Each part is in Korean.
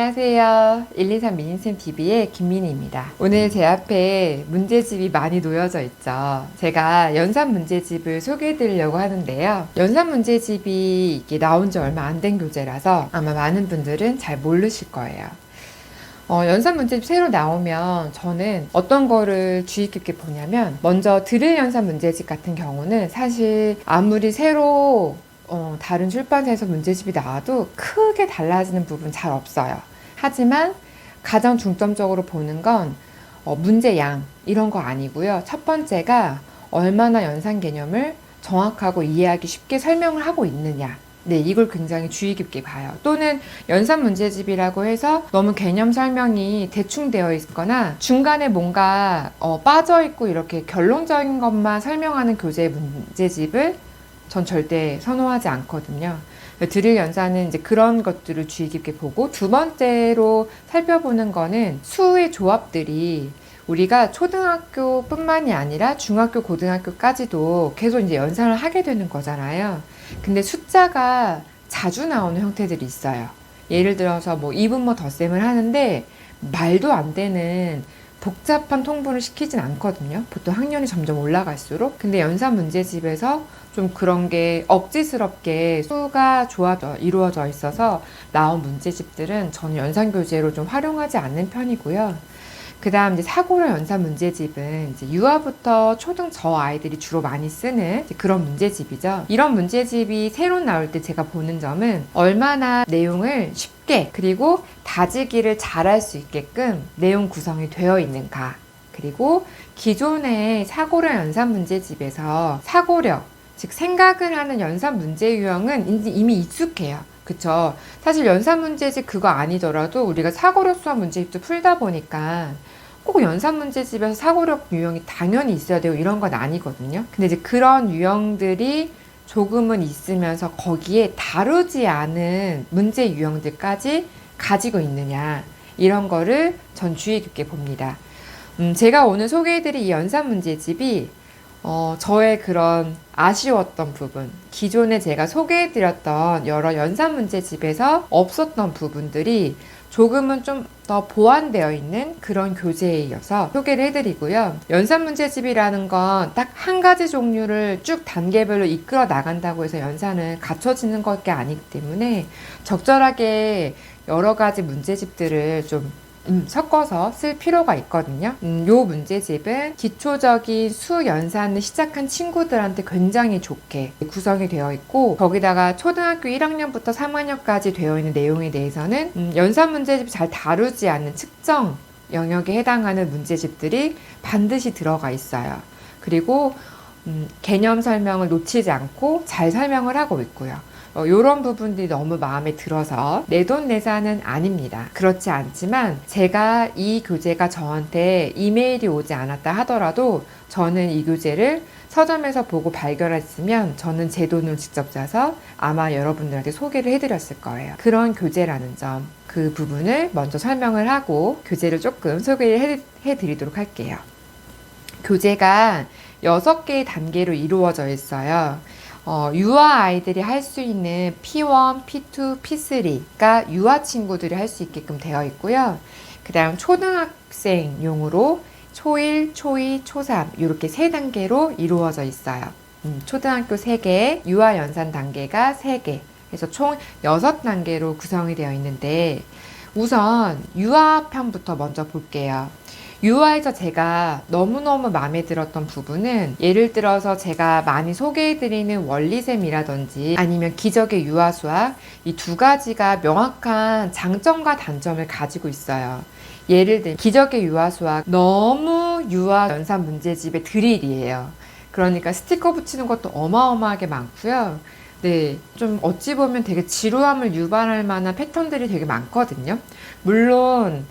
안녕하세요. 123 미니쌤 TV의 김민희입니다. 오늘 제 앞에 문제집이 많이 놓여져 있죠. 제가 연산 문제집을 소개해 드리려고 하는데요. 연산 문제집이 이게 나온 지 얼마 안 된 교재라서 아마 많은 분들은 잘 모르실 거예요. 연산 문제집 새로 나오면 저는 어떤 거를 주의 깊게 보냐면, 먼저 드릴 연산 문제집 같은 경우는 사실 아무리 새로 다른 출판사에서 문제집이 나와도 크게 달라지는 부분 잘 없어요. 하지만 가장 중점적으로 보는 건 문제 양 이런 거 아니고요. 첫 번째가 얼마나 연산 개념을 정확하고 이해하기 쉽게 설명을 하고 있느냐. 네, 이걸 굉장히 주의 깊게 봐요. 또는 연산 문제집이라고 해서 너무 개념 설명이 대충 되어 있거나 중간에 뭔가 빠져있고 이렇게 결론적인 것만 설명하는 교재 문제집을 전 절대 선호하지 않거든요. 드릴 연산은 이제 그런 것들을 주의 깊게 보고, 두 번째로 살펴보는 거는 수의 조합들이 우리가 초등학교뿐만이 아니라 중학교, 고등학교까지도 계속 이제 연산을 하게 되는 거잖아요. 근데 숫자가 자주 나오는 형태들이 있어요. 예를 들어서 뭐 2분모 덧셈을 하는데 말도 안 되는 복잡한 통분을 시키진 않거든요. 보통 학년이 점점 올라갈수록. 근데 연산 문제집에서 좀 그런 게 억지스럽게 수가 이루어져 있어서 나온 문제집들은 저는 연산 교재로 좀 활용하지 않는 편이고요. 그 다음 이제 사고력 연산 문제집은 이제 유아부터 초등 저 아이들이 주로 많이 쓰는 그런 문제집이죠. 이런 문제집이 새로 나올 때 제가 보는 점은 얼마나 내용을 쉽게 그리고 다지기를 잘할 수 있게끔 내용 구성이 되어 있는가. 그리고 기존의 사고력 연산 문제집에서 사고력, 즉 생각을 하는 연산 문제 유형은 이미 익숙해요. 그쵸? 사실 연산 문제집 그거 아니더라도 우리가 사고력 수학 문제집도 풀다 보니까 꼭 연산 문제집에서 사고력 유형이 당연히 있어야 되고 이런 건 아니거든요. 근데 이제 그런 유형들이 조금은 있으면서 거기에 다루지 않은 문제 유형들까지 가지고 있느냐, 이런 거를 전 주의 깊게 봅니다. 제가 오늘 소개해드릴 이 연산 문제집이 저의 그런 아쉬웠던 부분, 기존에 제가 소개해드렸던 여러 연산 문제집에서 없었던 부분들이 조금은 좀 더 보완되어 있는 그런 교재에 이어서 소개를 해드리고요. 연산 문제집이라는 건 딱 한 가지 종류를 쭉 단계별로 이끌어 나간다고 해서 연산은 갖춰지는 것이 아니기 때문에 적절하게 여러 가지 문제집들을 좀 섞어서 쓸 필요가 있거든요. 요 문제집은 기초적인 수 연산을 시작한 친구들한테 굉장히 좋게 구성이 되어 있고, 거기다가 초등학교 1학년부터 3학년까지 되어 있는 내용에 대해서는 연산 문제집 잘 다루지 않는 특정 영역에 해당하는 문제집들이 반드시 들어가 있어요. 그리고 개념 설명을 놓치지 않고 잘 설명을 하고 있고요. 이런 부분들이 너무 마음에 들어서 내돈내산은 아닙니다. 그렇지 않지만 제가 이 교재가 저한테 이메일이 오지 않았다 하더라도 저는 이 교재를 서점에서 보고 발견했으면 저는 제 돈을 직접 짜서 아마 여러분들한테 소개를 해드렸을 거예요. 그런 교재라는 점, 그 부분을 먼저 설명을 하고 교재를 조금 소개를 해드리도록 할게요. 교재가 6개의 단계로 이루어져 있어요. 유아 아이들이 할 수 있는 P1, P2, P3가 유아 친구들이 할 수 있게끔 되어 있고요. 그 다음 초등학생용으로 초1, 초2, 초3 이렇게 3단계로 이루어져 있어요. 초등학교 3개, 유아 연산 단계가 3개, 그래서 총 6단계로 구성이 되어 있는데, 우선 유아 편부터 먼저 볼게요. 유아에서 제가 너무너무 마음에 들었던 부분은, 예를 들어서 제가 많이 소개해드리는 원리셈이라든지 아니면 기적의 유아수학, 이 두 가지가 명확한 장점과 단점을 가지고 있어요. 예를 들면 기적의 유아수학, 너무 유아 연산 문제집의 드릴이에요. 그러니까 스티커 붙이는 것도 어마어마하게 많고요. 네, 좀 어찌 보면 되게 지루함을 유발할 만한 패턴들이 되게 많거든요. 물론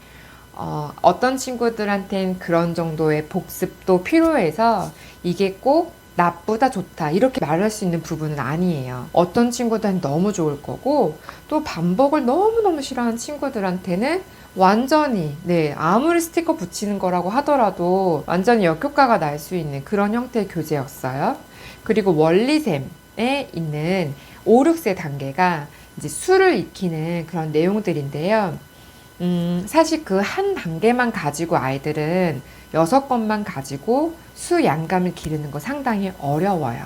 어떤 친구들한테는 그런 정도의 복습도 필요해서 이게 꼭 나쁘다 좋다 이렇게 말할 수 있는 부분은 아니에요. 어떤 친구들은 너무 좋을 거고, 또 반복을 너무너무 싫어하는 친구들한테는 완전히 아무리 스티커 붙이는 거라고 하더라도 완전히 역효과가 날 수 있는 그런 형태의 교재였어요. 그리고 원리셈에 있는 5, 6세 단계가 이제 수를 익히는 그런 내용들인데요. 사실 그 한 단계만 가지고 아이들은 6번만 가지고 수 양감을 기르는 거 상당히 어려워요.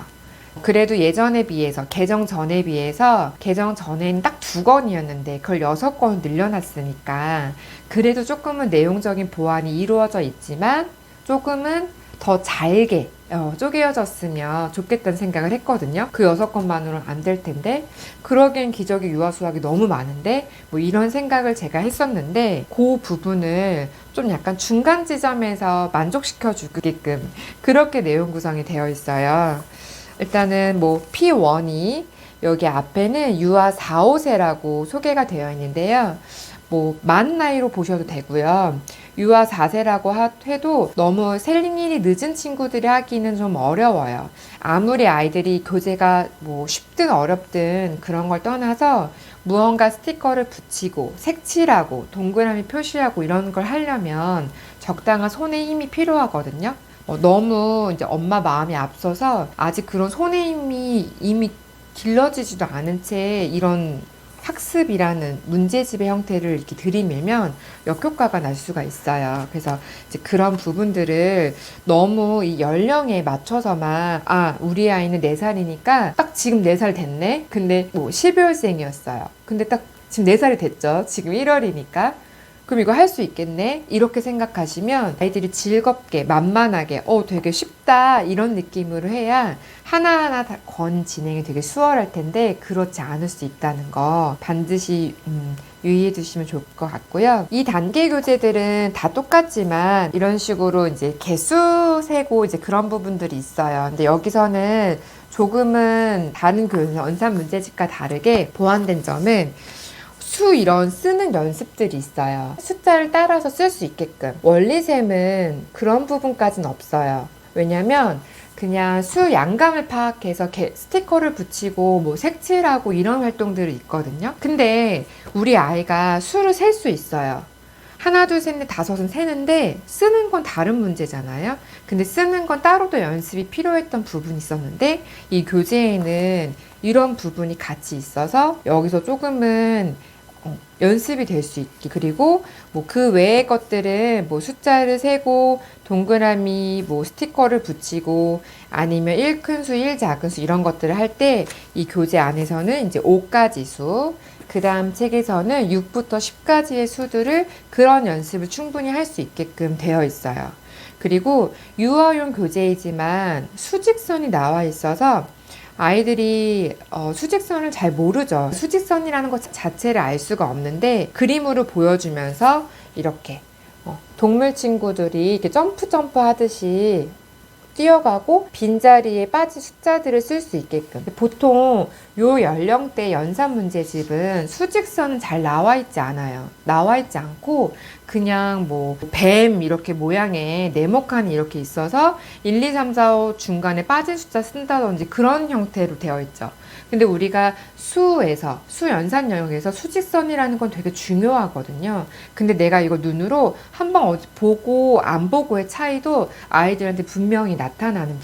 그래도 예전에 비해서, 개정 전에 비해서, 개정 전에는 딱 2권이었는데 그걸 6권 늘려놨으니까 그래도 조금은 내용적인 보완이 이루어져 있지만 조금은 더 잘게 쪼개어졌으면 좋겠다는 생각을 했거든요. 그 6권만으로는 안 될 텐데 그러기엔 기저귀 유아 수학이 너무 많은데 뭐 이런 생각을 제가 했었는데 그 부분을 좀 약간 중간 지점에서 만족시켜 주게끔 그렇게 내용 구성이 되어 있어요. 일단은 뭐 P1이 여기 앞에는 유아 4, 5세라고 소개가 되어 있는데요. 뭐 만 나이로 보셔도 되고요. 유아 4세라고 해도 너무 생일이 늦은 친구들이 하기는 좀 어려워요. 아무리 아이들이 교재가 뭐 쉽든 어렵든 그런 걸 떠나서 무언가 스티커를 붙이고 색칠하고 동그라미 표시하고 이런 걸 하려면 적당한 손의 힘이 필요하거든요. 너무 이제 엄마 마음이 앞서서 아직 그런 손의 힘이 이미 길러지지도 않은 채 이런 학습이라는 문제집의 형태를 이렇게 들이밀면 역효과가 날 수가 있어요. 그래서 이제 그런 부분들을 너무 이 연령에 맞춰서만, 우리 아이는 4살이니까 딱 지금 4살 됐네? 근데 뭐 12월생이었어요. 근데 딱 지금 4살이 됐죠. 지금 1월이니까. 그럼 이거 할 수 있겠네? 이렇게 생각하시면 아이들이 즐겁게, 만만하게, 되게 쉽다, 이런 느낌으로 해야 하나하나 다 권 진행이 되게 수월할 텐데, 그렇지 않을 수 있다는 거 반드시, 유의해 두시면 좋을 것 같고요. 이 단계 교재들은 다 똑같지만, 이런 식으로 이제 개수 세고 이제 그런 부분들이 있어요. 근데 여기서는 조금은 다른 교재, 연산 문제집과 다르게 보완된 점은 수 이런 쓰는 연습들이 있어요. 숫자를 따라서 쓸 수 있게끔. 원리셈은 그런 부분까지는 없어요. 왜냐면 그냥 수 양감을 파악해서 스티커를 붙이고 뭐 색칠하고 이런 활동들이 있거든요. 근데 우리 아이가 수를 셀 수 있어요. 하나, 둘, 셋, 넷, 다섯은 세는데 쓰는 건 다른 문제잖아요. 근데 쓰는 건 따로도 연습이 필요했던 부분이 있었는데 이 교재에는 이런 부분이 같이 있어서 여기서 조금은 연습이 될 수 있게, 그리고 뭐 그 외의 것들은 뭐 숫자를 세고 동그라미 뭐 스티커를 붙이고 아니면 1큰수 1작은수 이런 것들을 할 때 이 교재 안에서는 이제 5가지 수, 그 다음 책에서는 6부터 10까지의 수들을 그런 연습을 충분히 할 수 있게끔 되어 있어요. 그리고 유아용 교재이지만 수직선이 나와 있어서 아이들이 수직선을 잘 모르죠. 수직선이라는 것 자체를 알 수가 없는데 그림으로 보여주면서 이렇게 동물 친구들이 이렇게 점프 하듯이 뛰어가고 빈자리에 빠진 숫자들을 쓸 수 있게끔. 보통 요 연령대 연산 문제집은 수직선은 잘 나와 있지 않아요. 나와 있지 않고 그냥 뭐 뱀 이렇게 모양의 네모칸이 이렇게 있어서 1, 2, 3, 4, 5 중간에 빠진 숫자 쓴다든지 그런 형태로 되어 있죠. 근데 우리가 수 연산 영역에서 수직선이라는 건 되게 중요하거든요. 근데 내가 이거 눈으로 한번 보고 안 보고의 차이도 아이들한테 분명히 나타나는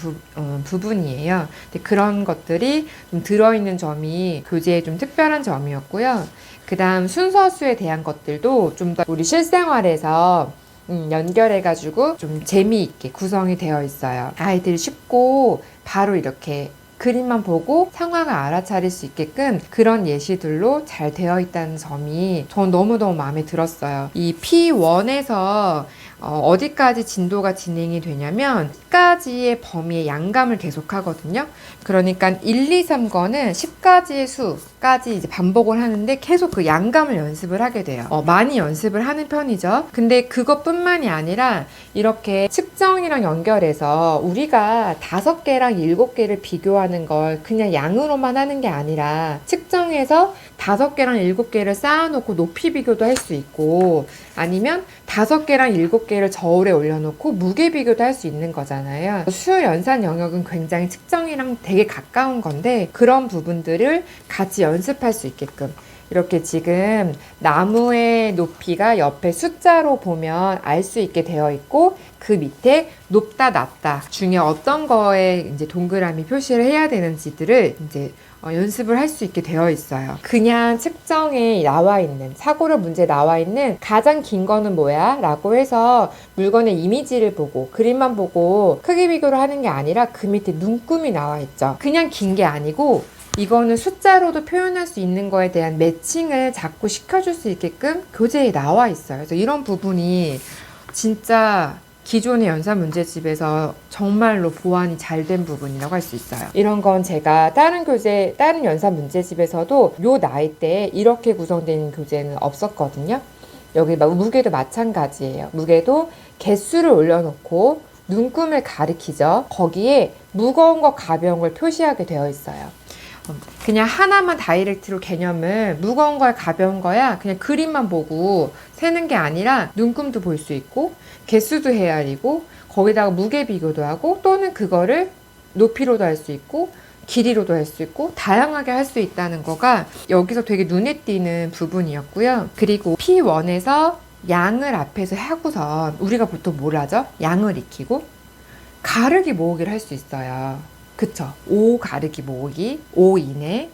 부분이에요. 근데 그런 것들이 좀 들어있는 점이 교재에 좀 특별한 점이었고요. 그 다음 순서수에 대한 것들도 좀 더 우리 실생활에서 연결해가지고 좀 재미있게 구성이 되어 있어요. 아이들이 쉽고 바로 이렇게 그림만 보고 상황을 알아차릴 수 있게끔 그런 예시들로 잘 되어 있다는 점이 전 너무너무 마음에 들었어요. 이 P1에서 어디까지 진도가 진행이 되냐면 10가지의 범위의 양감을 계속 하거든요. 그러니까 1, 2, 3권은 10가지의 수까지 이제 반복을 하는데 계속 그 양감을 연습을 하게 돼요. 많이 연습을 하는 편이죠. 근데 그것뿐만이 아니라 이렇게 측정이랑 연결해서 우리가 5개랑 7개를 비교하는 걸 그냥 양으로만 하는 게 아니라 측정해서 5개랑 7개를 쌓아놓고 높이 비교도 할 수 있고 아니면 5개랑 7개를 저울에 올려놓고 무게 비교도 할 수 있는 거잖아요. 수 연산 영역은 굉장히 측정이랑 되게 가까운 건데 그런 부분들을 같이 연습할 수 있게끔 이렇게 지금 나무의 높이가 옆에 숫자로 보면 알 수 있게 되어 있고, 그 밑에 높다 낮다 중에 어떤 거에 이제 동그라미 표시를 해야 되는지들을 이제 연습을 할 수 있게 되어 있어요. 그냥 측정에 나와 있는, 사고로 문제 나와 있는 가장 긴 거는 뭐야? 라고 해서 물건의 이미지를 보고 그림만 보고 크기 비교를 하는 게 아니라 그 밑에 눈금이 나와 있죠. 그냥 긴 게 아니고 이거는 숫자로도 표현할 수 있는 거에 대한 매칭을 자꾸 시켜줄 수 있게끔 교재에 나와 있어요. 그래서 이런 부분이 진짜 기존의 연산 문제집에서 정말로 보완이 잘 된 부분이라고 할 수 있어요. 이런 건 제가 다른 연산 문제집에서도 요 나이 때 이렇게 구성된 교재는 없었거든요. 여기 무게도 마찬가지예요. 무게도 개수를 올려놓고 눈금을 가리키죠. 거기에 무거운 거 가벼운 걸 표시하게 되어 있어요. 그냥 하나만 다이렉트로 개념을 무거운 거야 가벼운 거야 그냥 그림만 보고 세는 게 아니라 눈금도 볼 수 있고 개수도 헤아리고 거기다가 무게 비교도 하고 또는 그거를 높이로도 할 수 있고 길이로도 할 수 있고 다양하게 할 수 있다는 거가 여기서 되게 눈에 띄는 부분이었고요. 그리고 P1에서 양을 앞에서 하고선 우리가 보통 뭘 하죠? 양을 익히고 가르기 모으기를 할 수 있어요. 그쵸? 5 가르기 모으기, 5 이내,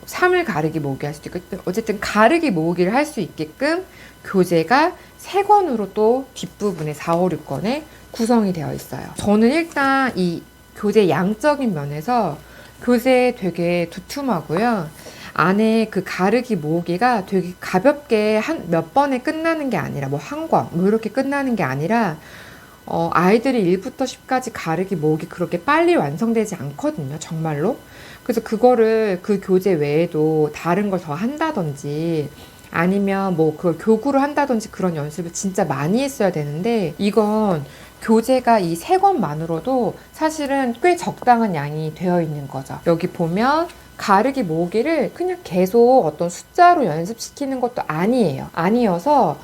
3을 가르기 모으기 할 수도 있고, 어쨌든 가르기 모으기를 할 수 있게끔 교재가 3권으로 또 뒷부분에 4, 5, 6권에 구성이 되어 있어요. 저는 일단 이 교재 양적인 면에서 교재 되게 두툼하고요. 안에 그 가르기 모으기가 되게 가볍게 몇 번에 끝나는 게 아니라 한 권, 이렇게 끝나는 게 아니라 아이들이 1부터 10까지 가르기 모으기 그렇게 빨리 완성되지 않거든요, 정말로. 그래서 그거를 그 교재 외에도 다른 걸 더 한다든지 아니면 그걸 교구로 한다든지 그런 연습을 진짜 많이 했어야 되는데 이건 교재가 이 3권만으로도 사실은 꽤 적당한 양이 되어 있는 거죠. 여기 보면 가르기 모으기를 그냥 계속 어떤 숫자로 연습시키는 것도 아니어서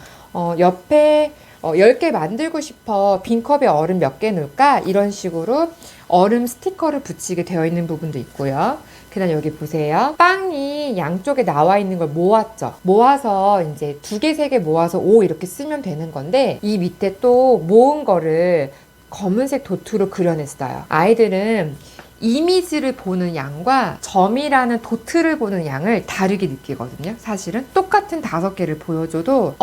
옆에 10개 만들고 싶어. 빈컵에 얼음 몇 개 넣을까? 이런 식으로 얼음 스티커를 붙이게 되어 있는 부분도 있고요. 그다음 여기 보세요. 빵이 양쪽에 나와 있는 걸 모았죠. 모아서 이제 2개, 3개 모아서 5 이렇게 쓰면 되는 건데 이 밑에 또 모은 거를 검은색 도트로 그려냈어요. 아이들은 이미지를 보는 양과 점이라는 도트를 보는 양을 다르게 느끼거든요. 사실은 똑같은 5개를 보여줘도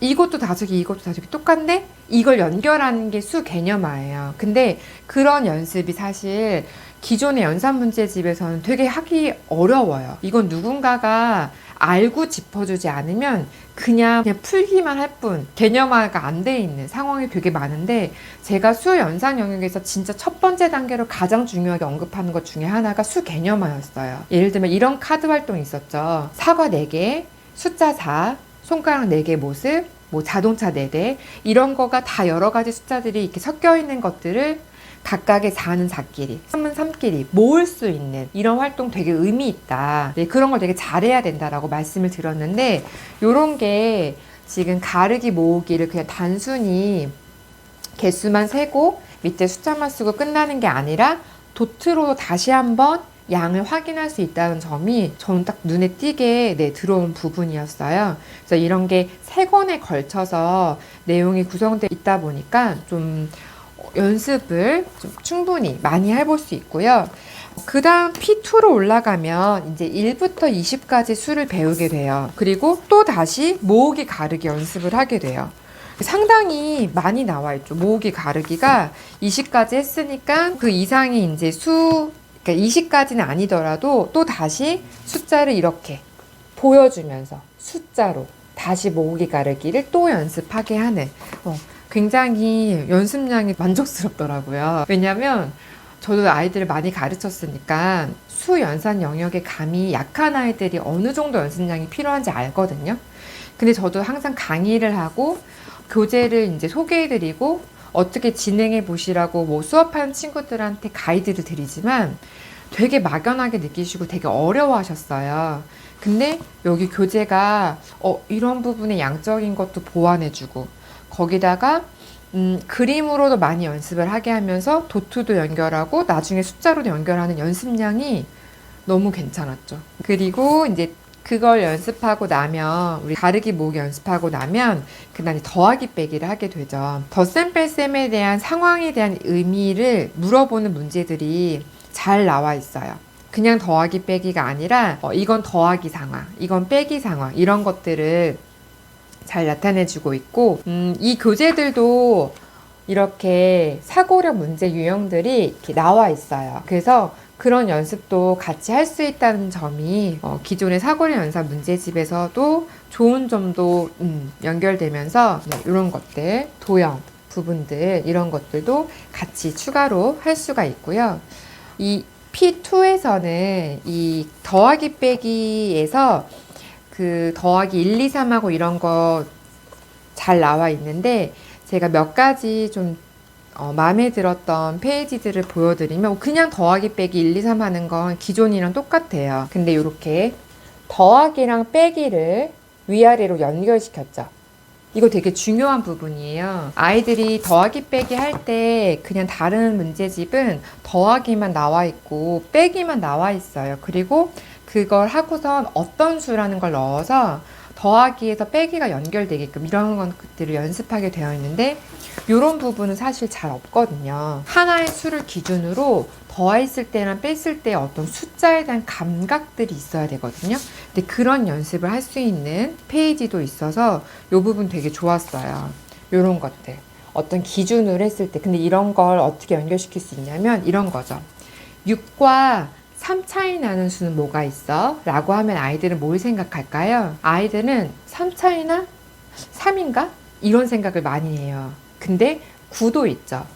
이것도 5개, 이것도 5개 똑같네? 이걸 연결하는 게 수 개념화예요. 근데 그런 연습이 사실 기존의 연산 문제집에서는 되게 하기 어려워요. 이건 누군가가 알고 짚어주지 않으면 그냥 풀기만 할 뿐 개념화가 안 돼 있는 상황이 되게 많은데 제가 수 연산 영역에서 진짜 첫 번째 단계로 가장 중요하게 언급하는 것 중에 하나가 수 개념화였어요. 예를 들면 이런 카드 활동이 있었죠. 사과 4개, 숫자 4, 손가락 4개 모습, 자동차 4대 이런 거가 다 여러 가지 숫자들이 이렇게 섞여 있는 것들을 각각의 4는 4끼리, 3은 3끼리 모을 수 있는 이런 활동 되게 의미 있다. 네, 그런 걸 되게 잘해야 된다라고 말씀을 드렸는데 요런 게 지금 가르기 모으기를 그냥 단순히 개수만 세고 밑에 숫자만 쓰고 끝나는 게 아니라 도트로 다시 한번 양을 확인할 수 있다는 점이 저는 딱 눈에 띄게 들어온 부분이었어요. 그래서 이런 게 3권에 걸쳐서 내용이 구성되어 있다 보니까 좀 연습을 좀 충분히 많이 해볼 수 있고요. 그 다음 P2로 올라가면 이제 1부터 20까지 수를 배우게 돼요. 그리고 또 다시 모으기 가르기 연습을 하게 돼요. 상당히 많이 나와 있죠. 모으기 가르기가 20까지 했으니까 그 이상이 이제 그러니까 20까지는 아니더라도 또 다시 숫자를 이렇게 보여주면서 숫자로 다시 모으기 가르기를 또 연습하게 하는 굉장히 연습량이 만족스럽더라고요. 왜냐면 저도 아이들을 많이 가르쳤으니까 수 연산 영역의 감이 약한 아이들이 어느 정도 연습량이 필요한지 알거든요. 근데 저도 항상 강의를 하고 교재를 이제 소개해드리고 어떻게 진행해 보시라고 수업하는 친구들한테 가이드를 드리지만 되게 막연하게 느끼시고 되게 어려워하셨어요. 근데 여기 교재가 이런 부분의 양적인 것도 보완해주고 거기다가 그림으로도 많이 연습을 하게 하면서 도트도 연결하고 나중에 숫자로도 연결하는 연습량이 너무 괜찮았죠. 그리고 이제 그걸 연습하고 나면 우리 가르기 모으기 연습하고 나면 그다음에 더하기 빼기를 하게 되죠. 덧셈 뺄셈에 대한 상황에 대한 의미를 물어보는 문제들이 잘 나와 있어요. 그냥 더하기 빼기가 아니라 이건 더하기 상황, 이건 빼기 상황 이런 것들을 잘 나타내주고 있고 이 교재들도 이렇게 사고력 문제 유형들이 이렇게 나와 있어요. 그래서 그런 연습도 같이 할 수 있다는 점이 기존의 사고력 연산 문제집에서도 좋은 점도 연결되면서 이런 것들, 도형 부분들 이런 것들도 같이 추가로 할 수가 있고요. 이 P2에서는 이 더하기 빼기에서 그 더하기 1, 2, 3하고 이런 거 잘 나와 있는데 제가 몇 가지 좀 마음에 들었던 페이지들을 보여드리면 그냥 더하기 빼기 1, 2, 3 하는 건 기존이랑 똑같아요. 근데 이렇게 더하기랑 빼기를 위아래로 연결시켰죠. 이거 되게 중요한 부분이에요. 아이들이 더하기 빼기 할 때 그냥 다른 문제집은 더하기만 나와 있고 빼기만 나와 있어요. 그리고 그걸 하고선 어떤 수라는 걸 넣어서 더하기에서 빼기가 연결되게끔 이런 것들을 연습하게 되어 있는데 이런 부분은 사실 잘 없거든요. 하나의 수를 기준으로 더했을 때랑 뺐을 때 어떤 숫자에 대한 감각들이 있어야 되거든요. 근데 그런 연습을 할 수 있는 페이지도 있어서 이 부분 되게 좋았어요. 이런 것들. 어떤 기준으로 했을 때 근데 이런 걸 어떻게 연결시킬 수 있냐면 이런 거죠. 6과 3 차이 나는 수는 뭐가 있어? 라고 하면 아이들은 뭘 생각할까요? 아이들은 3 차이나? 3인가? 이런 생각을 많이 해요. 근데 9도 있죠.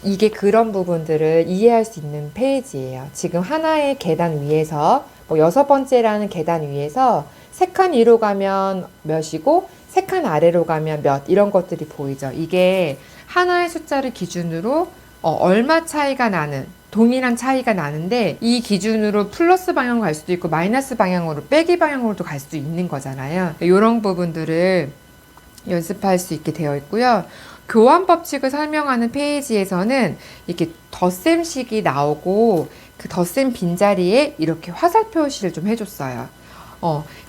이게 그런 부분들을 이해할 수 있는 페이지예요. 지금 하나의 계단 위에서 뭐 6번째라는 계단 위에서 3칸 위로 가면 몇이고 3칸 아래로 가면 몇 이런 것들이 보이죠. 이게 하나의 숫자를 기준으로 얼마 차이가 나는 동일한 차이가 나는데 이 기준으로 플러스 방향으로 갈 수도 있고 마이너스 방향으로 빼기 방향으로도 갈 수도 있는 거잖아요. 이런 부분들을 연습할 수 있게 되어 있고요. 교환 법칙을 설명하는 페이지에서는 이렇게 덧셈식이 나오고 그 덧셈 빈자리에 이렇게 화살 표시를 좀 해줬어요.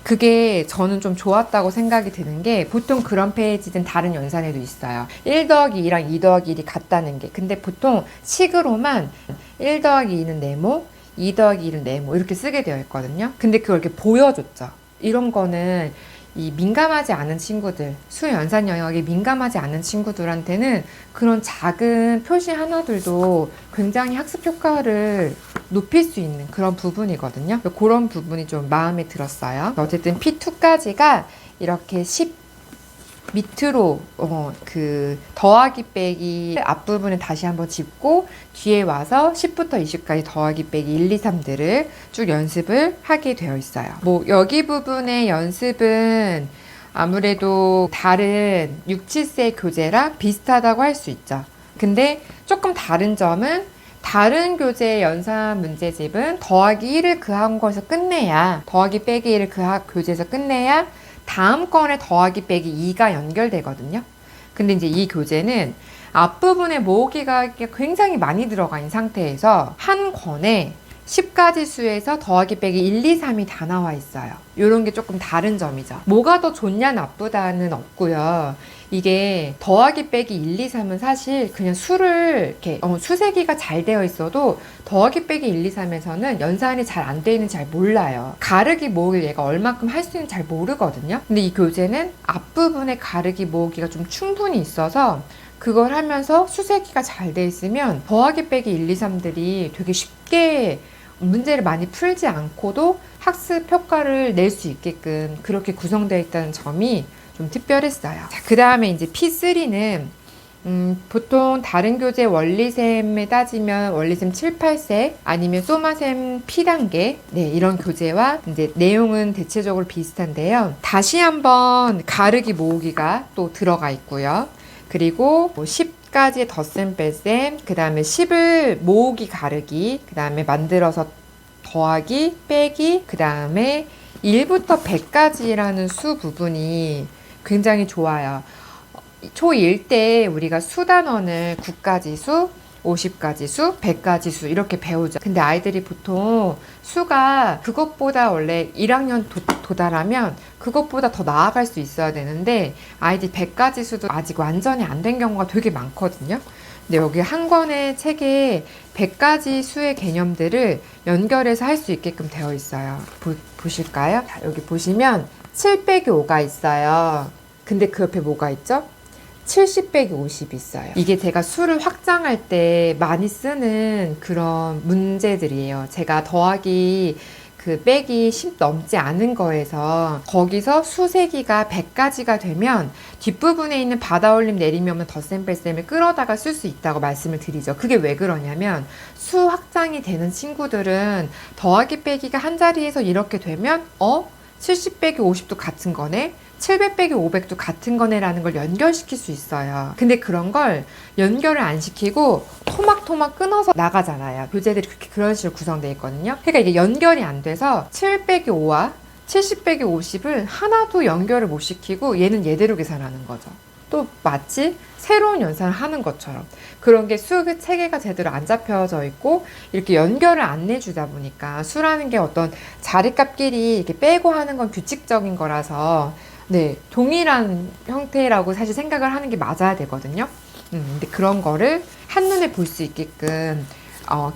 그게 저는 좀 좋았다고 생각이 드는 게 보통 그런 페이지는 다른 연산에도 있어요. 1 더하기 2랑 2 더하기 1이 같다는 게. 근데 보통 식으로만 1 더하기 2는 네모, 2 더하기 1은 네모 이렇게 쓰게 되어 있거든요. 근데 그걸 이렇게 보여줬죠. 이런 거는 이 민감하지 않은 친구들, 수 연산 영역에 민감하지 않은 친구들한테는 그런 작은 표시 하나들도 굉장히 학습 효과를 높일 수 있는 그런 부분이거든요. 그런 부분이 좀 마음에 들었어요. 어쨌든 P2까지가 이렇게 10 밑으로 그 더하기 빼기 앞부분을 다시 한번 짚고 뒤에 와서 10부터 20까지 더하기 빼기 1, 2, 3들을 쭉 연습을 하게 되어 있어요. 뭐 여기 부분의 연습은 아무래도 다른 6, 7세 교재랑 비슷하다고 할 수 있죠. 근데 조금 다른 점은 다른 교재의 연산 문제집은 더하기 1을 그 한 거에서 끝내야 더하기 빼기 1을 그 교재에서 끝내야 다음 건에 더하기 빼기 2가 연결되거든요. 근데 이제 이 교재는 앞부분에 모으기가 굉장히 많이 들어가 있는 상태에서 한 권에 10가지 수에서 더하기 빼기 1, 2, 3이 다 나와 있어요. 이런 게 조금 다른 점이죠. 뭐가 더 좋냐 나쁘다는 없고요. 이게 더하기 빼기 1, 2, 3은 사실 그냥 수를 이렇게 수세기가 잘 되어 있어도 더하기 빼기 1, 2, 3에서는 연산이 잘 안 되어 있는지 잘 몰라요. 가르기 모으기를 얘가 얼마큼 할 수 있는지 잘 모르거든요. 근데 이 교재는 앞부분에 가르기 모으기가 좀 충분히 있어서 그걸 하면서 수세기가 잘 돼 있으면 더하기 빼기 1, 2, 3들이 되게 쉽게 문제를 많이 풀지 않고도 학습 효과를 낼 수 있게끔 그렇게 구성되어 있다는 점이 좀 특별했어요. 그 다음에 이제 P3는 보통 다른 교재 원리셈에 따지면 원리셈 7, 8세 아니면 소마셈 P단계 이런 교재와 이제 내용은 대체적으로 비슷한데요. 다시 한번 가르기 모으기가 또 들어가 있고요. 그리고 10가지 덧셈 뺄셈, 그 다음에 10을 모으기 가르기, 그 다음에 만들어서 더하기 빼기, 그 다음에 1부터 100까지라는 수 부분이 굉장히 좋아요. 초1 때 우리가 수 단원을 9가지 수, 50가지 수, 100가지 수 이렇게 배우죠. 근데 아이들이 보통 수가 그것보다 원래 1학년 도달하면 그것보다 더 나아갈 수 있어야 되는데 아이들이 100가지 수도 아직 완전히 안 된 경우가 되게 많거든요. 근데 여기 한 권의 책에 100가지 수의 개념들을 연결해서 할 수 있게끔 되어 있어요. 보실까요? 자, 여기 보시면 7 빼기 5가 있어요. 근데 그 옆에 뭐가 있죠? 70 빼기 50이 있어요. 이게 제가 수를 확장할 때 많이 쓰는 그런 문제들이에요. 제가 더하기 빼기 10 넘지 않은 거에서 거기서 수세기가 100가지가 되면 뒷부분에 있는 받아올림 내림이 없는 덧셈 뺄셈을 끌어다가 쓸 수 있다고 말씀을 드리죠. 그게 왜 그러냐면 수 확장이 되는 친구들은 더하기 빼기가 한 자리에서 이렇게 되면 70 빼기 50도 같은 거네, 700 빼기 500도 같은 거네 라는 걸 연결시킬 수 있어요. 근데 그런 걸 연결을 안 시키고 토막토막 끊어서 나가잖아요. 교재들이 그런 식으로 구성되어 있거든요. 그러니까 이게 연결이 안 돼서 7 빼기 5와 70 빼기 50을 하나도 연결을 못 시키고 얘는 얘대로 계산하는 거죠. 또 마치 새로운 연산을 하는 것처럼 그런 게 수 체계가 제대로 안 잡혀져 있고 이렇게 연결을 안 내주다 보니까 수라는 게 어떤 자리값끼리 이렇게 빼고 하는 건 규칙적인 거라서 네, 동일한 형태라고 사실 생각을 하는 게 맞아야 되거든요. 근데 그런 거를 한눈에 볼 수 있게끔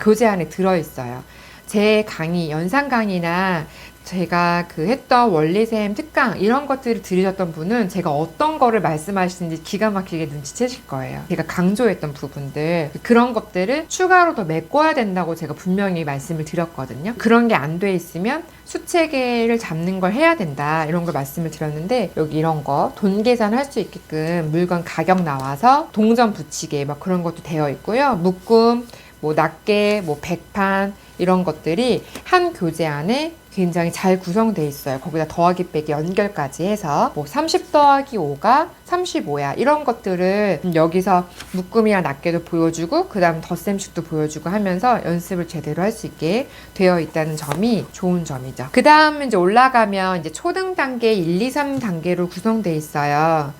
교재 안에 들어있어요. 제 강의, 연상 강의나 제가 했던 원리셈, 특강 이런 것들을 들으셨던 분은 제가 어떤 거를 말씀하시는지 기가 막히게 눈치채실 거예요. 제가 강조했던 부분들, 그런 것들을 추가로 더 메꿔야 된다고 제가 분명히 말씀을 드렸거든요. 그런 게 안 돼 있으면 수체계를 잡는 걸 해야 된다 이런 걸 말씀을 드렸는데 여기 이런 거 돈 계산할 수 있게끔 물건 가격 나와서 동전 붙이게 막 그런 것도 되어 있고요. 묶음, 뭐 낱개, 뭐 백판 이런 것들이 한 교재 안에 굉장히 잘 구성되어 있어요. 거기다 더하기 빼기 연결까지 해서 뭐 30 더하기 5가 35야 이런 것들을 여기서 묶음이랑 낱개도 보여주고 그 다음 덧셈식도 보여주고 하면서 연습을 제대로 할 수 있게 되어 있다는 점이 좋은 점이죠. 그 다음 이제 올라가면 이제 초등 단계 1, 2, 3 단계로 구성되어 있어요.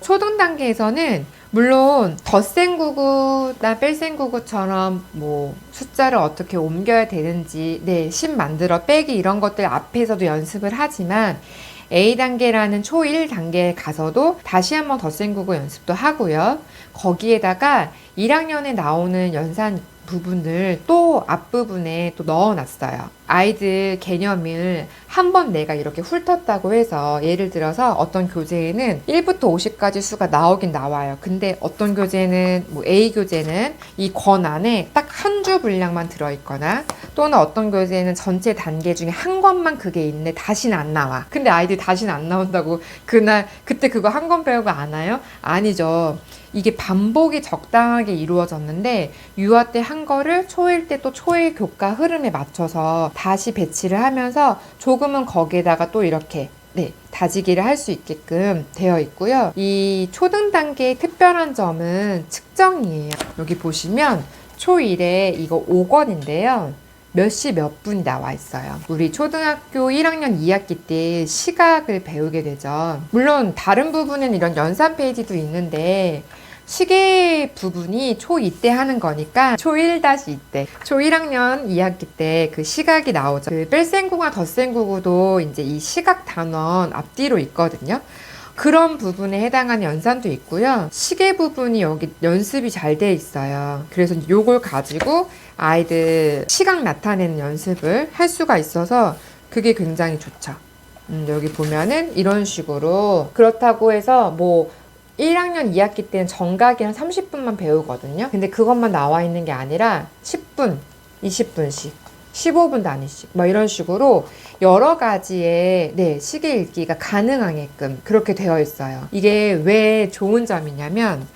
초등 단계에서는 물론 덧셈구구나 뺄셈구구처럼 뭐 숫자를 어떻게 옮겨야 되는지 10 만들어 빼기 이런 것들 앞에서도 연습을 하지만 A단계라는 초1 단계에 가서도 다시 한번 덧셈구구 연습도 하고요. 거기에다가 1학년에 나오는 연산 부분을 또 앞부분에 또 넣어놨어요. 아이들 개념을 한번 내가 이렇게 훑었다고 해서 예를 들어서 어떤 교재에는 1부터 50까지 수가 나오긴 나와요. 근데 어떤 교재는 뭐 A 교재는 이 권 안에 딱 한 줄 분량만 들어있거나 또는 어떤 교재는 전체 단계 중에 한 권만 그게 있는데 다시는 안 나와. 근데 아이들이 다시는 안 나온다고 그때 그거 한 권 배우고 안 와요? 아니죠. 이게 반복이 적당하게 이루어졌는데 유아 때 한 거를 초1 때 또 초1 교과 흐름에 맞춰서 다시 배치를 하면서 조금은 거기에다가 또 이렇게 다지기를 할 수 있게끔 되어 있고요. 이 초등 단계의 특별한 점은 측정이에요. 여기 보시면 초1에 이거 5권인데요. 몇 시 몇 분이 나와 있어요. 우리 초등학교 1학년 2학기 때 시각을 배우게 되죠. 물론 다른 부분은 이런 연산 페이지도 있는데 시계 부분이 초2 때 하는 거니까 초1-2 때, 초1학년 2학기 때 그 시각이 나오죠. 그 뺄셈구구나 덧셈구구도 이제 이 시각 단원 앞뒤로 있거든요. 그런 부분에 해당하는 연산도 있고요. 시계 부분이 여기 연습이 잘 돼 있어요. 그래서 요걸 가지고 아이들 시각 나타내는 연습을 할 수가 있어서 그게 굉장히 좋죠. 여기 보면은 이런 식으로 그렇다고 해서 뭐 1학년 2학기 때는 정각이 한 30분만 배우거든요. 근데 그것만 나와 있는 게 아니라 10분, 20분씩, 15분 단위씩 뭐 이런 식으로 여러 가지의 시계 읽기가 가능하게끔 그렇게 되어 있어요. 이게 왜 좋은 점이냐면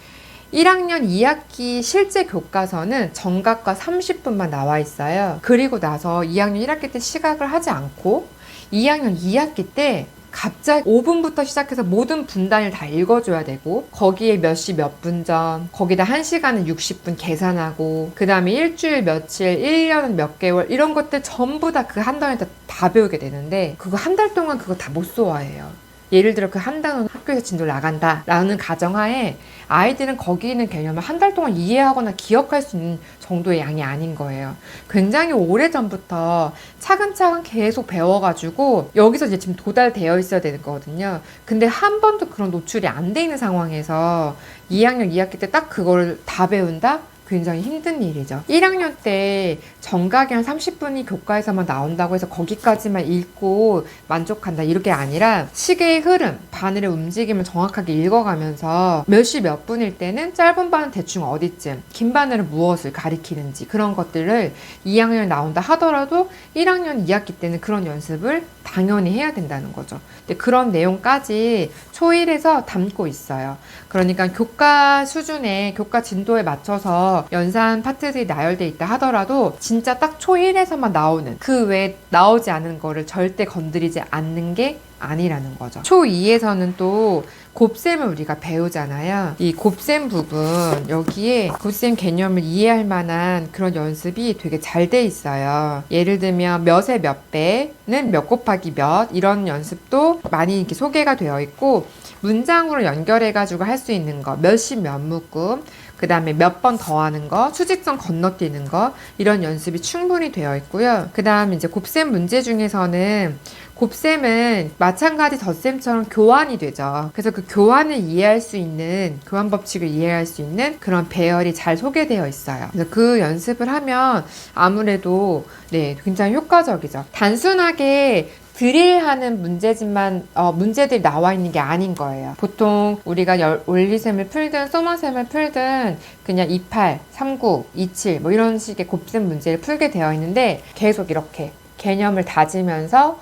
1학년 2학기 실제 교과서는 정각과 30분만 나와 있어요. 그리고 나서 2학년 1학기 때 시각을 하지 않고 2학년 2학기 때 갑자기 5분부터 시작해서 모든 분단을 다 읽어줘야 되고 거기에 몇 시 몇 분 전 거기다 1시간은 60분 계산하고 그 다음에 일주일 며칠 1년은 몇 개월 이런 것들 전부 다 그 한 달에 다 배우게 되는데 그거 한 달 동안 그거 다 못 소화해요. 예를 들어 그 한 단원 학교에서 진도를 나간다 라는 가정하에 아이들은 거기 있는 개념을 한 달 동안 이해하거나 기억할 수 있는 정도의 양이 아닌 거예요. 굉장히 오래전부터 차근차근 계속 배워가지고 여기서 이제 지금 도달되어 있어야 되는 거거든요. 근데 한 번도 그런 노출이 안 돼 있는 상황에서 2학년 2학기 때 딱 그걸 다 배운다? 굉장히 힘든 일이죠. 1학년 때 정각이 한 30분이 교과에서만 나온다고 해서 거기까지만 읽고 만족한다 이렇게 아니라 시계의 흐름, 바늘의 움직임을 정확하게 읽어가면서 몇 시 몇 분일 때는 짧은 바늘 대충 어디쯤, 긴 바늘은 무엇을 가리키는지 그런 것들을 2학년에 나온다 하더라도 1학년 2학기 때는 그런 연습을 당연히 해야 된다는 거죠. 근데 그런 내용까지 초1에서 담고 있어요. 그러니까 교과 수준의 교과 진도에 맞춰서 연산 파트들이 나열돼 있다 하더라도 진짜 딱 초1에서만 나오는 그 외에 나오지 않은 거를 절대 건드리지 않는 게 아니라는 거죠. 초2에서는 또 곱셈을 우리가 배우잖아요. 이 곱셈 부분, 여기에 곱셈 개념을 이해할 만한 그런 연습이 되게 잘 돼 있어요. 예를 들면 몇의 몇 배는 몇 곱하기 몇 이런 연습도 많이 이렇게 소개가 되어 있고 문장으로 연결해가지고 할 수 있는 거, 몇십 몇 묶음, 그 다음에 몇 번 더하는 거, 수직선 건너뛰는 거 이런 연습이 충분히 되어 있고요. 그 다음 이제 곱셈 문제 중에서는 곱셈은 마찬가지 덧셈처럼 교환이 되죠. 그래서 그 교환을 이해할 수 있는, 교환 법칙을 이해할 수 있는 그런 배열이 잘 소개되어 있어요. 그래서 그 연습을 하면 아무래도 네, 굉장히 효과적이죠. 단순하게 드릴하는 문제집만 문제들이 나와 있는 게 아닌 거예요. 보통 우리가 원리셈을 풀든 소머셈을 풀든 그냥 28, 39, 27 뭐 이런 식의 곱셈 문제를 풀게 되어 있는데 계속 이렇게 개념을 다지면서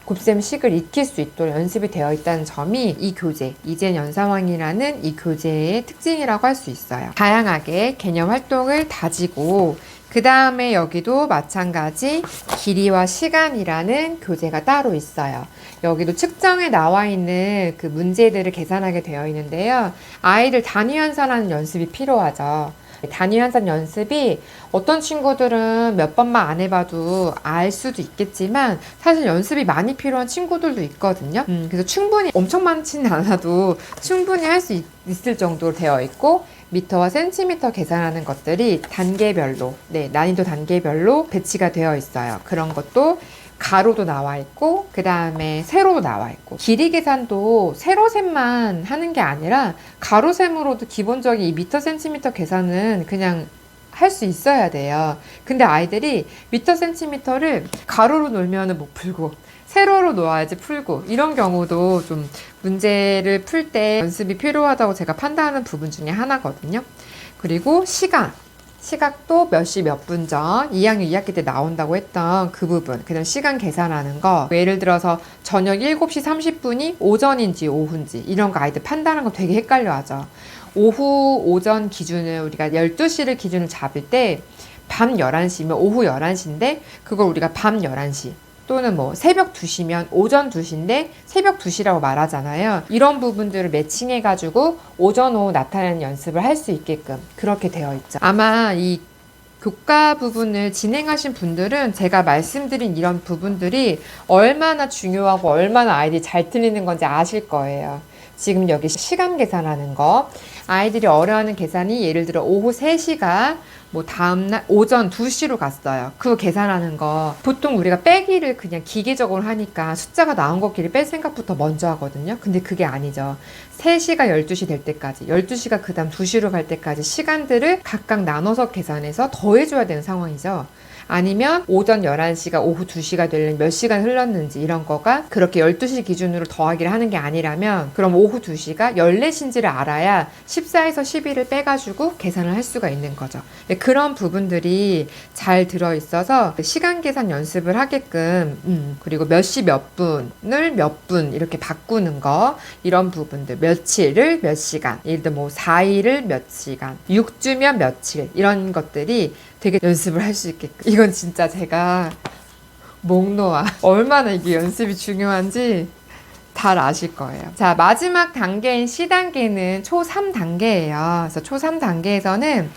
곱셈 식을 익힐 수 있도록 연습이 되어 있다는 점이 이 교재, 이젠 연상왕이라는 이 교재의 특징이라고 할 수 있어요. 다양하게 개념 활동을 다지고 그 다음에 여기도 마찬가지 길이와 시간이라는 교재가 따로 있어요. 여기도 측정에 나와 있는 그 문제들을 계산하게 되어 있는데요. 아이들 단위 환산하는 연습이 필요하죠. 단위 환산 연습이 어떤 친구들은 몇 번만 안 해봐도 알 수도 있겠지만 사실 연습이 많이 필요한 친구들도 있거든요. 그래서 충분히 엄청 많지는 않아도 충분히 할 수 있을 정도로 되어 있고 미터와 센티미터 계산하는 것들이 단계별로, 네, 난이도 단계별로 배치가 되어 있어요. 그런 것도 가로도 나와 있고 그 다음에 세로도 나와 있고 길이 계산도 세로셈만 하는 게 아니라 가로셈으로도 기본적인 이 미터 센티미터 계산은 그냥 할 수 있어야 돼요. 근데 아이들이 미터 센티미터를 가로로 놀면은 못 풀고 세로로 놓아야지 풀고 이런 경우도 좀 문제를 풀 때 연습이 필요하다고 제가 판단하는 부분 중에 하나거든요. 그리고 시각도 몇 시 몇 분 전 2학년 2학기 때 나온다고 했던 그 부분, 그다음 시간 계산하는 거, 예를 들어서 저녁 7시 30분이 오전인지 오후인지 이런 거 아이들 판단하는 거 되게 헷갈려 하죠. 오후 오전 기준을 우리가 12시를 기준을 잡을 때 밤 11시면 오후 11시인데 그걸 우리가 밤 11시 또는 뭐 새벽 2시면 오전 2시인데 새벽 2시라고 말하잖아요. 이런 부분들을 매칭해가지고 오전 오후 나타내는 연습을 할 수 있게끔 그렇게 되어 있죠. 아마 이 교과 부분을 진행하신 분들은 제가 말씀드린 이런 부분들이 얼마나 중요하고 얼마나 아이들이 잘 틀리는 건지 아실 거예요. 지금 여기 시간 계산하는 거, 아이들이 어려워하는 계산이 예를 들어 오후 3시가 뭐 다음날 오전 2시로 갔어요. 그거 계산하는 거 보통 우리가 빼기를 그냥 기계적으로 하니까 숫자가 나온 것끼리 뺄 생각부터 먼저 하거든요. 근데 그게 아니죠. 3시가 12시 될 때까지 12시가 그 다음 2시로 갈 때까지 시간들을 각각 나눠서 계산해서 더해줘야 되는 상황이죠. 아니면 오전 11시가 오후 2시가 되려면 몇 시간 흘렀는지 이런 거가 그렇게 12시 기준으로 더하기를 하는 게 아니라면 그럼 오후 2시가 14시인지를 알아야 14에서 12를 빼가지고 계산을 할 수가 있는 거죠. 그런 부분들이 잘 들어있어서 시간 계산 연습을 하게끔 그리고 몇 시 몇 분을 몇 분 이렇게 바꾸는 거 이런 부분들 며칠을 몇 시간 예를 들어 뭐 4일을 몇 시간 6주면 며칠 이런 것들이 되게 연습을 할 수 있게끔 이건 진짜 제가 목 놓아 얼마나 이게 연습이 중요한지 잘 아실 거예요. 자, 마지막 단계인 C단계는 초 3단계예요. 그래서 초 3단계에서는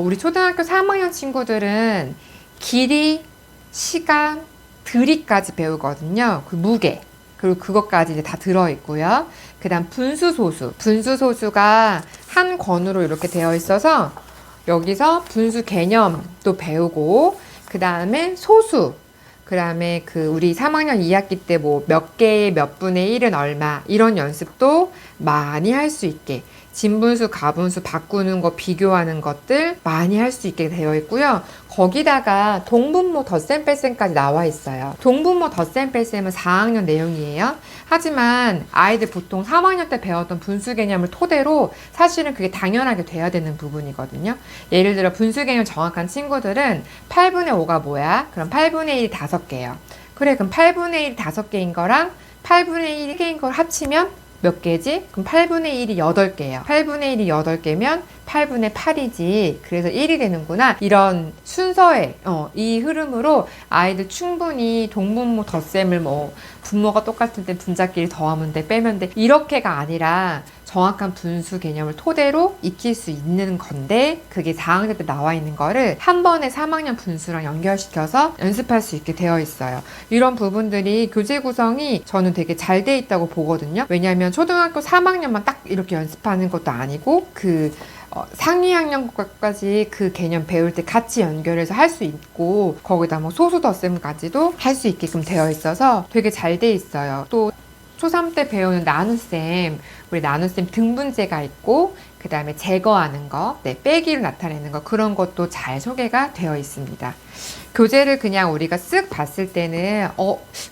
우리 초등학교 3학년 친구들은 길이, 시간, 들이까지 배우거든요. 그 무게. 그리고 그것까지 이제 다 들어있고요. 그 다음 분수소수. 분수소수가 한 권으로 이렇게 되어 있어서 여기서 분수 개념도 배우고, 그 다음에 소수. 그 다음에 우리 3학년 2학기 때 뭐 몇 개의 몇 분의 1은 얼마, 이런 연습도 많이 할 수 있게, 진분수, 가분수 바꾸는 거, 비교하는 것들 많이 할 수 있게 되어 있고요. 거기다가 동분모 덧셈 뺄셈까지 나와 있어요. 동분모 덧셈 뺄셈은 4학년 내용이에요. 하지만 아이들 보통 3학년 때 배웠던 분수 개념을 토대로 사실은 그게 당연하게 돼야 되는 부분이거든요. 예를 들어 분수 개념 정확한 친구들은 8분의 5가 뭐야? 그럼 8분의 1이 5개예요. 그래, 그럼 8분의 1이 5개인 거랑 8분의 1개인 걸 합치면 몇 개지? 그럼 8분의 1이 8개예요. 8분의 1이 8개면 8분의 8이지. 그래서 1이 되는구나. 이런 순서의 이 흐름으로 아이들 충분히 동분모 덧셈을 뭐 분모가 똑같을 때 분자끼리 더하면 돼, 빼면 돼, 이렇게가 아니라 정확한 분수 개념을 토대로 익힐 수 있는 건데, 그게 4학년 때 나와 있는 거를 한 번에 3학년 분수랑 연결시켜서 연습할 수 있게 되어 있어요. 이런 부분들이 교재 구성이 저는 되게 잘 돼 있다고 보거든요. 왜냐하면 초등학교 3학년만 딱 이렇게 연습하는 것도 아니고 상위 학년까지 그 개념 배울 때 같이 연결해서 할 수 있고, 거기다 뭐 소수 덧셈까지도 할 수 있게끔 되어 있어서 되게 잘 돼 있어요. 또 초3 때 배우는 나눗셈, 우리 나눗셈 등분제가 있고, 그 다음에 제거하는 거, 빼기로 나타내는 거, 그런 것도 잘 소개가 되어 있습니다. 교재를 그냥 우리가 쓱 봤을 때는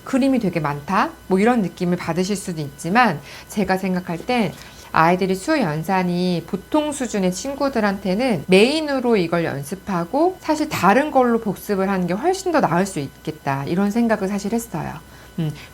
그림이 되게 많다? 뭐 이런 느낌을 받으실 수도 있지만, 제가 생각할 땐 아이들이 수연산이 보통 수준의 친구들한테는 메인으로 이걸 연습하고 사실 다른 걸로 복습을 하는 게 훨씬 더 나을 수 있겠다, 이런 생각을 사실 했어요.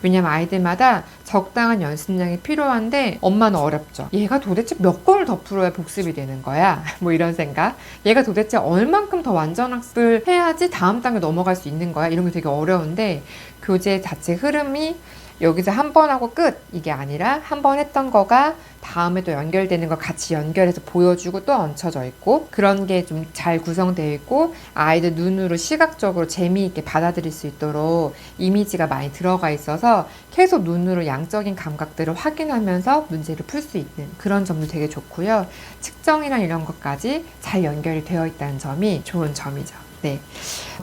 왜냐면 아이들마다 적당한 연습량이 필요한데 엄마는 어렵죠. 얘가 도대체 몇 권을 더 풀어야 복습이 되는 거야? 뭐 이런 생각. 얘가 도대체 얼만큼 더 완전 학습을 해야지 다음 단계 넘어갈 수 있는 거야? 이런 게 되게 어려운데, 교재 자체 흐름이 여기서 한 번 하고 끝, 이게 아니라 한 번 했던 거가 다음에 또 연결되는 걸 같이 연결해서 보여주고 또 얹혀져 있고, 그런 게 좀 잘 구성되어 있고, 아이들 눈으로 시각적으로 재미있게 받아들일 수 있도록 이미지가 많이 들어가 있어서 계속 눈으로 양적인 감각들을 확인하면서 문제를 풀 수 있는 그런 점도 되게 좋고요. 측정이랑 이런 것까지 잘 연결이 되어 있다는 점이 좋은 점이죠. 네.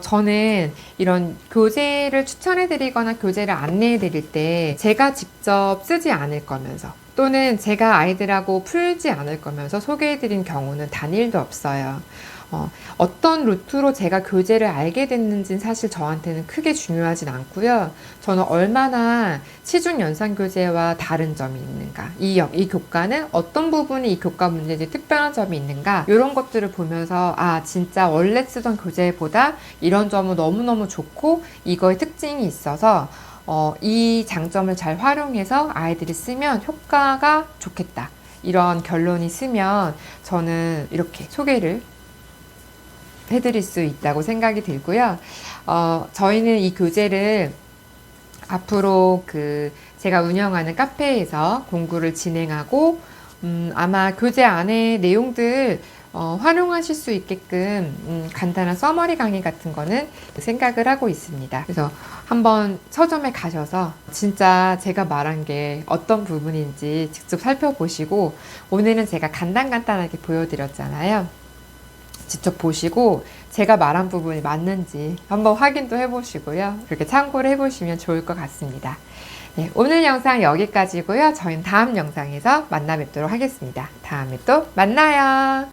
저는 이런 교재를 추천해드리거나 교재를 안내해드릴 때 제가 직접 쓰지 않을 거면서, 또는 제가 아이들하고 풀지 않을 거면서 소개해드린 경우는 단 1도 없어요. 어떤 루트로 제가 교재를 알게 됐는지는 사실 저한테는 크게 중요하진 않고요. 저는 얼마나 시중 연산 교재와 다른 점이 있는가, 이 교과는 어떤 부분이 이 교과 문제에 특별한 점이 있는가, 이런 것들을 보면서 진짜 원래 쓰던 교재보다 이런 점은 너무너무 좋고 이거의 특징이 있어서 이 장점을 잘 활용해서 아이들이 쓰면 효과가 좋겠다, 이런 결론이 있으면 저는 이렇게 소개를 해드릴 수 있다고 생각이 들고요. 저희는 이 교재를 앞으로 제가 운영하는 카페에서 공구를 진행하고, 아마 교재 안에 내용들 활용하실 수 있게끔 간단한 서머리 강의 같은 거는 생각을 하고 있습니다. 그래서 한번 서점에 가셔서 진짜 제가 말한 게 어떤 부분인지 직접 살펴보시고, 오늘은 제가 간단하게 보여드렸잖아요. 직접 보시고 제가 말한 부분이 맞는지 한번 확인도 해보시고요. 그렇게 참고를 해보시면 좋을 것 같습니다. 네, 오늘 영상 여기까지고요. 저희는 다음 영상에서 만나 뵙도록 하겠습니다. 다음에 또 만나요.